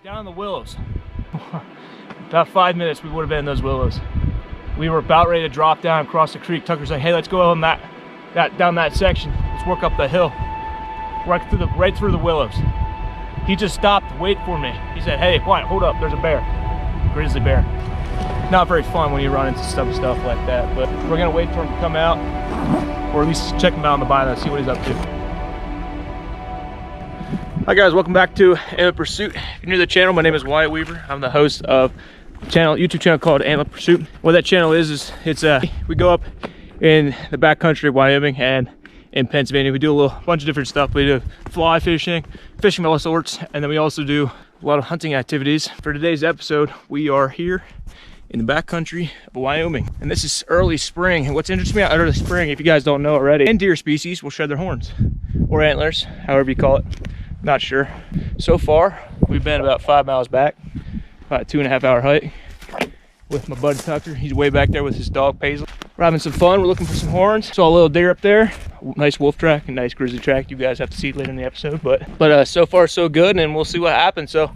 Down in the willows. About 5 minutes we would have been in those willows. We were about ready to drop down across the creek. Tucker's like, hey, let's go on down that section. Let's work up the hill. Right through the willows. He just stopped, waited for me. He said, hey, quiet, hold up, there's a bear. Grizzly bear. Not very fun when you run into stuff like that, but we're gonna wait for him to come out, or at least check him out on the bino, see what he's up to. Hi guys, welcome back to Antlered Pursuit. If you're new to the channel, my name is Wyatt Weaver. I'm the host of a YouTube channel called Antlered Pursuit. What that channel is we go up in the backcountry of Wyoming and in Pennsylvania. We do a bunch of different stuff. We do fly fishing of all sorts, and then we also do a lot of hunting activities. For today's episode, we are here in the backcountry of Wyoming, and this is early spring. And what's interesting about early spring, if you guys don't know already, and deer species will shed their horns or antlers, however you call it. Not sure. So far, we've been about 5 miles back, about a 2.5 hour hike with my buddy Tucker. He's way back there with his dog Paisley. We're having some fun. We're looking for some horns. Saw a little deer up there. Nice wolf track and nice grizzly track. You guys have to see it later in the episode, but so far so good, and we'll see what happens. So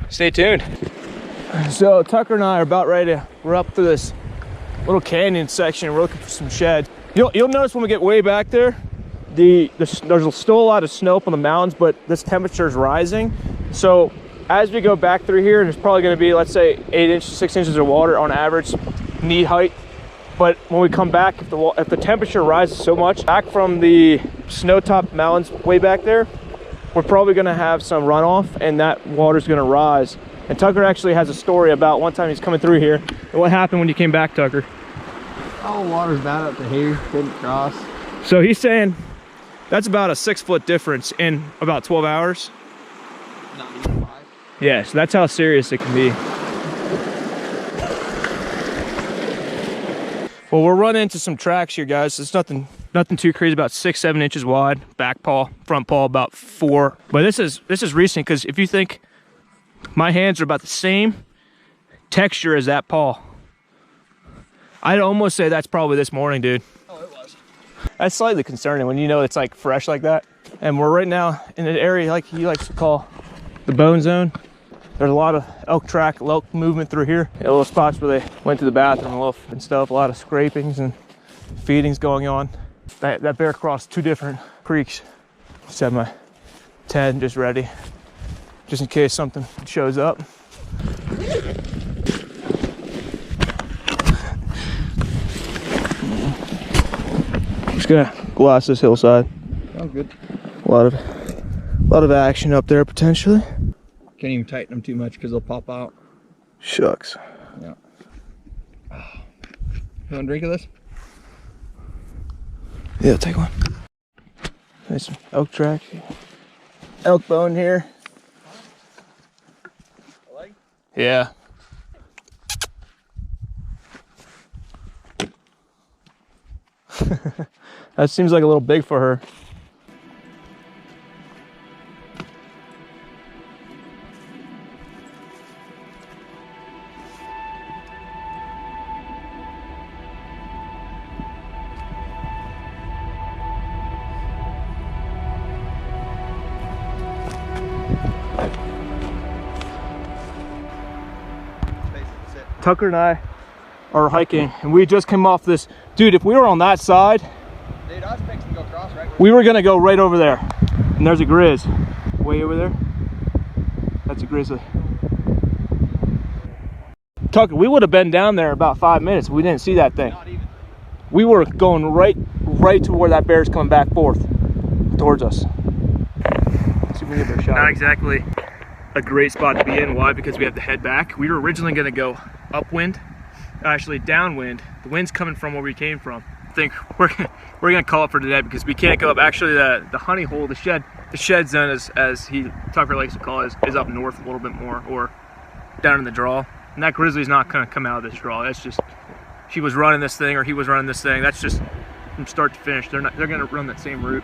stay tuned. So Tucker and I are about ready to. We're up through this little canyon section. We're looking for some sheds. You'll notice when we get way back there, there's still a lot of snow up on the mountains, but this temperature is rising. So as we go back through here, there's probably going to be, let's say, 8 inches, 6 inches of water on average, knee height. But when we come back, if the temperature rises so much, back from the snow-topped mountains way back there, we're probably going to have some runoff, and that water's going to rise. And Tucker actually has a story about one time he's coming through here. And what happened when you came back, Tucker? Oh, the water's bad up to here, couldn't cross. So he's saying that's about a 6 foot difference in about 12 hours. Not even 5. Yeah, so that's how serious it can be. Well, we're running into some tracks here, guys. It's nothing too crazy, about 6-7 inches wide. Back paw, front paw about 4. But this is recent, because if you think my hands are about the same texture as that paw, I'd almost say that's probably this morning, dude. Oh, it was. That's slightly concerning when you know it's like fresh like that. And we're right now in an area like he likes to call the bone zone. There's a lot of elk movement through here. Little spots where they went to the bathroom and stuff. A lot of scrapings and feedings going on. That bear crossed 2 different creeks. Just have my 10 just ready, just in case something shows up. Just gonna glass this hillside. Sounds good. A lot of action up there potentially. Can't even tighten them too much because they'll pop out. Shucks. Yeah. You want a drink of this? Yeah, I'll take one. There's some elk track. Elk bone here. Yeah. That seems like a little big for her. Tucker and I are hiking, and we just came off this. Dude, if we were on that side, dude, I was fixing to go across right. We were gonna go right over there. And there's a grizz. Way over there. That's a grizzly. Tucker, we would have been down there about 5 minutes. We didn't see that thing. Not even. We were going right to where that bear's coming back forth towards us. Let's see if we can get a shot. Not exactly a great spot to be in. Why? Because we have to head back. We were originally gonna go upwind, actually downwind. The wind's coming from where we came from. I think we're gonna call it for today because we can't go up. Actually, the honey hole, the shed zone, as Tucker likes to call it, is up north a little bit more, or down in the draw. And that grizzly's not gonna come out of this draw. That's just, she was running this thing, or he was running this thing. That's just from start to finish. They're gonna run that same route.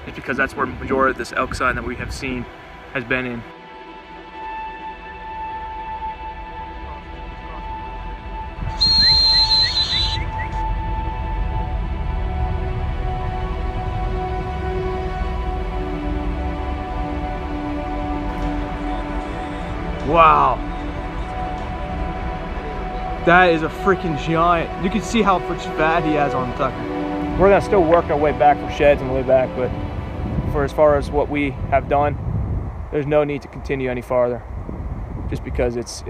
It's because that's where the majority of this elk sign that we have seen has been in. Wow. That is a freaking giant. You can see how much fat he has on the Tukker. We're gonna still work our way back from sheds on the way back, but for as far as what we have done, there's no need to continue any farther. Just because it's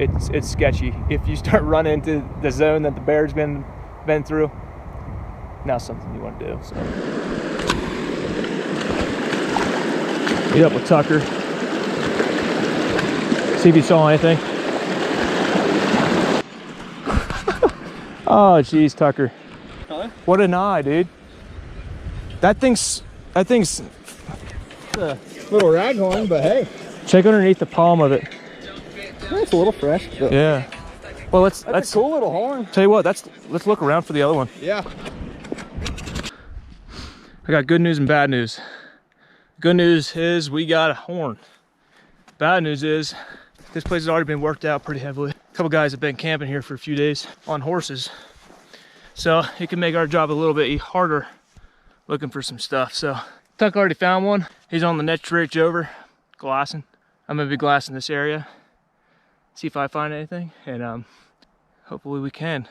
sketchy. If you start running into the zone that the bear's been through, now something you want to do. So meet up with Tukker. See if you saw anything. Oh geez, Tukker. Huh? What an eye, dude. That thing's a little raghorn, but hey. Check underneath the palm of it. It's a little fresh. But yeah. Well, that's a cool little horn. Tell you what, let's look around for the other one. Yeah. I got good news and bad news. Good news is we got a horn. Bad news is this place has already been worked out pretty heavily. A couple guys have been camping here for a few days on horses. So it can make our job a little bit harder looking for some stuff. So Tuck already found one. He's on the next ridge over, glassing. I'm gonna be glassing this area. See if I find anything, and hopefully we can.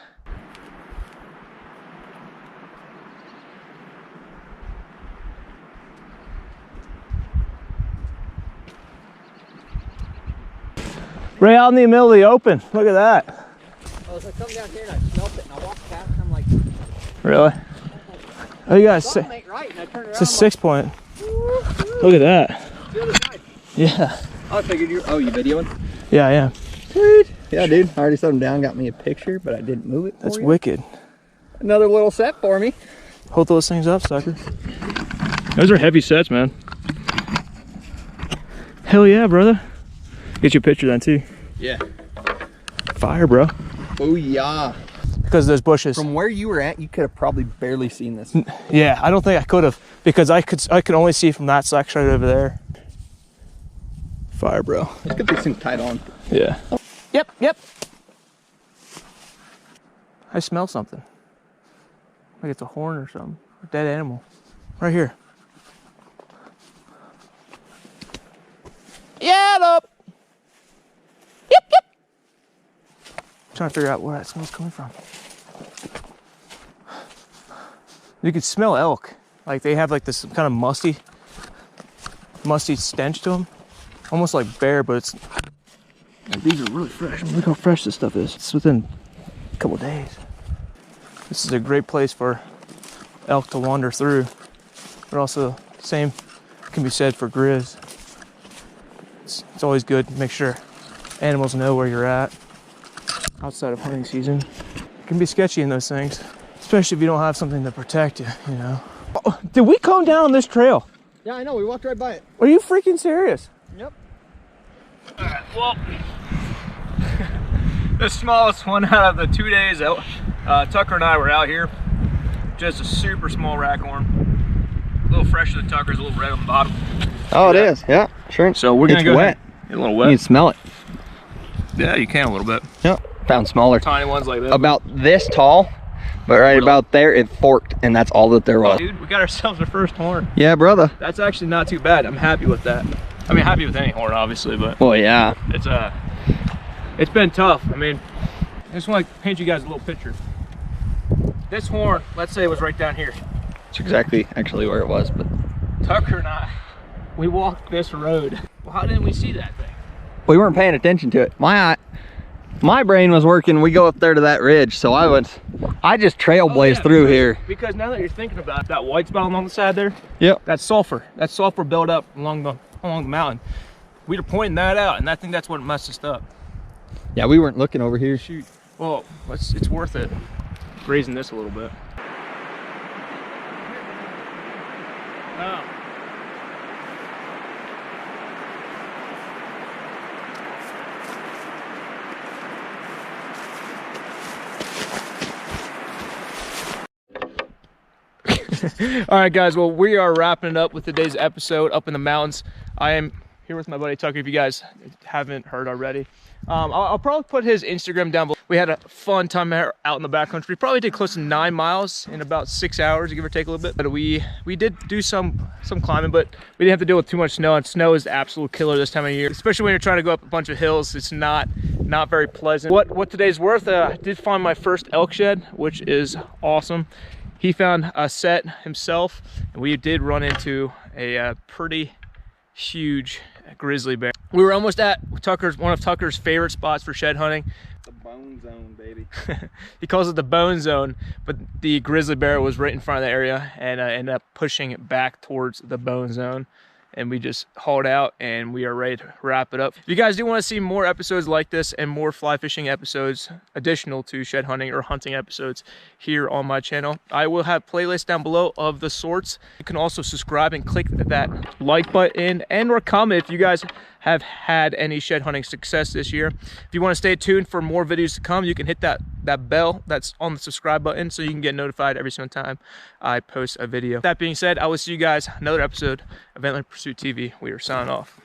Right out in the middle of the open. Look at that. Oh, so I come down here and I smelt it and I walked past and I'm like, really? Oh, you guys, right, and I turned around, it's a 6 point. Look at that. The other side. Yeah. I figured you videoing? Yeah, I am. Sweet. Yeah, dude. I already set them down, got me a picture, but I didn't move it. That's wicked. Another little set for me. Hold those things up, sucker. Those are heavy sets, man. Hell yeah, brother. Get you a picture then too. Yeah. Fire, bro. Oh yeah. Because of those bushes. From where you were at, you could have probably barely seen this. Yeah, I don't think I could have, because I could only see from that section right over there. Fire, bro. Let's get this thing tied on. Yeah. Yep. I smell something. Like it's a horn or something. A dead animal. Right here. Yeah, up. Yep. Trying to figure out where that smell's coming from. You could smell elk. Like they have like this kind of musty stench to them. Almost like bear, but it's like, these are really fresh. I mean, look how fresh this stuff is. It's within a couple days. This is a great place for elk to wander through, but also same can be said for grizz. It's always good to make sure animals know where you're at outside of hunting season. It can be sketchy in those things, especially if you don't have something to protect you, you know. Oh, did we come down this trail? Yeah, I know. We walked right by it. Are you freaking serious? Yep. All right, well, the smallest one out of the 2 days, Tucker and I were out here. Just a super small raghorn. A little fresh to the Tuckers, a little red on the bottom. Oh, it is. Yeah, sure. So we're gonna go wet. A little wet. You can smell it. Yeah, you can a little bit. Yep. Found smaller. Tiny ones like this. About this tall, but right about there it forked, and that's all that there was. Dude, we got ourselves our first horn. Yeah, brother. That's actually not too bad. I'm happy with that. I mean, happy with any horn, obviously, but well, yeah. It's been tough. I mean, I just want to paint you guys a little picture. This horn, let's say, was right down here. It's exactly actually where it was, but Tucker and I, we walked this road. Well, how didn't we see that thing? we weren't paying attention to it. My brain was working. We go up there to that ridge, so I just trailblazed through here. Because now that you're thinking about it, that white spot along the side there, yep, that's sulfur. That's sulfur built up along the mountain. We were pointing that out, and I think that's what messed us up. Yeah, we weren't looking over here. Shoot. Well, it's worth it grazing this a little bit. Oh. All right, guys, well, we are wrapping it up with today's episode up in the mountains. I am here with my buddy Tucker, if you guys haven't heard already. I'll probably put his Instagram down below. We had a fun time out in the backcountry. We probably did close to 9 miles in about 6 hours, give or take a little bit. But we did do some climbing, but we didn't have to deal with too much snow. And snow is the absolute killer this time of year, especially when you're trying to go up a bunch of hills. It's not very pleasant. What today's worth? I did find my first elk shed, which is awesome. He found a set himself, and we did run into a pretty huge grizzly bear. We were almost at one of Tucker's favorite spots for shed hunting. The bone zone, baby. He calls it the bone zone, but the grizzly bear was right in front of the area, and ended up pushing it back towards the bone zone. And we just hauled out, and we are ready to wrap it up. If you guys do want to see more episodes like this and more fly fishing episodes additional to shed hunting or hunting episodes here on my channel, I will have playlists down below of the sorts. You can also subscribe and click that like button and or comment if you guys have had any shed hunting success this year. If you want to stay tuned for more videos to come, you can hit that bell that's on the subscribe button so you can get notified every single time I post a video. That being said, I will see you guys another episode of Antlered Pursuit TV. We are signing off.